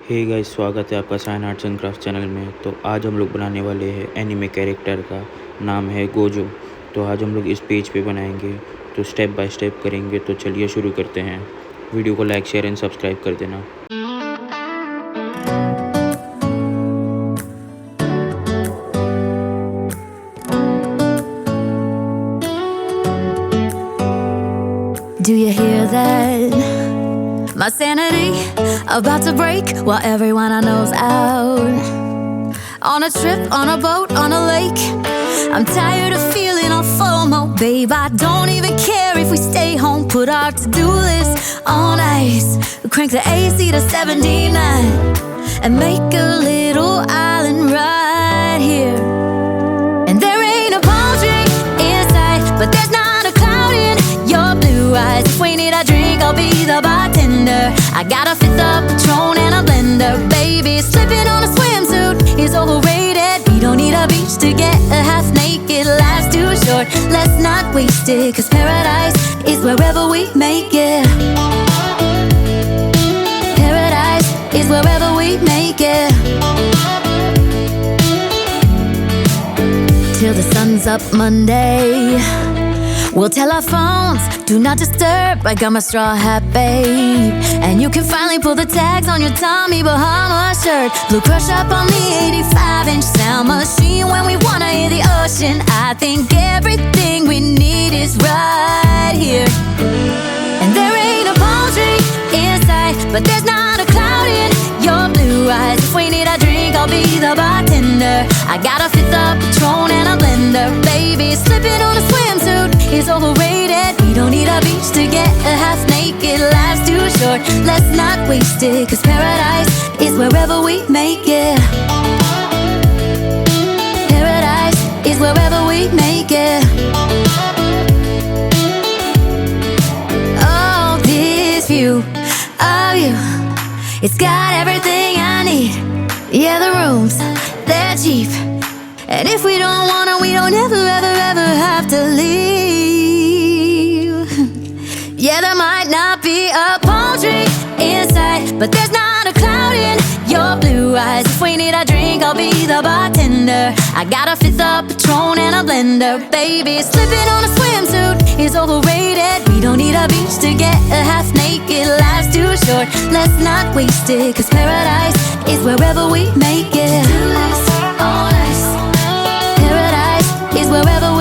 Hey guys, स्वागत है आपका Sayan arts and crafts channel में। तो आज हम लोग बनाने वाले हैं एनीमे कैरेक्टर का नाम है गोजो। तो आज हम लोग इस पेज पे बनाएंगे, तो स्टेप बाय स्टेप करेंगे। तो चलिए शुरू करते हैं। वीडियो को लाइक शेयर एंड सब्सक्राइब कर देना। Do you hear that? My sanity about to break while everyone I know's out. On a trip, on a boat, on a lake. I'm tired of feeling all FOMO, babe. I don't even care if we stay home. Put our to-do list on ice. Crank the AC to 79 and make a little island right here. And there ain't a palm tree inside, but there's not a cloud in your blue eyes. If we need a drink, I'll be the bartender. I got a fifth of Patron and a blender. Baby, slipping on a swimsuit is overrated. We don't need a beach to get half naked. Life's too short, let's not waste it. 'Cause paradise is wherever we make it. Paradise is wherever we make it. Till the sun's up Monday, we'll tell our phones, do not disturb. I got my straw hat, babe. And you can finally pull the tags on your Tommy Bahama shirt. Blue crush up on the 85-inch sound machine when we wanna hear the ocean. I think everything we need is right here. And there ain't a palm tree inside, but there's not a cloud in your blue eyes. If we need a drink, I'll be the bartender. I got a fifth of Patron and a blender. Baby, slipping on a swimsuit is overrated. We don't need a beach to get half naked. Life's too short, let's not waste it. 'Cause paradise is wherever we make it. Paradise is wherever we make it. Oh, this view of you, it's got everything I need. Yeah, the rooms, they're cheap. And if we don't wanna, we don't ever, ever, ever have to leave. Yeah, there might not be a palm tree inside, but there's not a cloud in your blue eyes. If we need a drink, I'll be the bartender. I got a fifth of Patron and a blender. Baby, slipping on a swimsuit is overrated. We don't need a beach to get half naked. Life's too short, let's not waste it. 'Cause paradise is wherever we make it. On ice. Paradise is wherever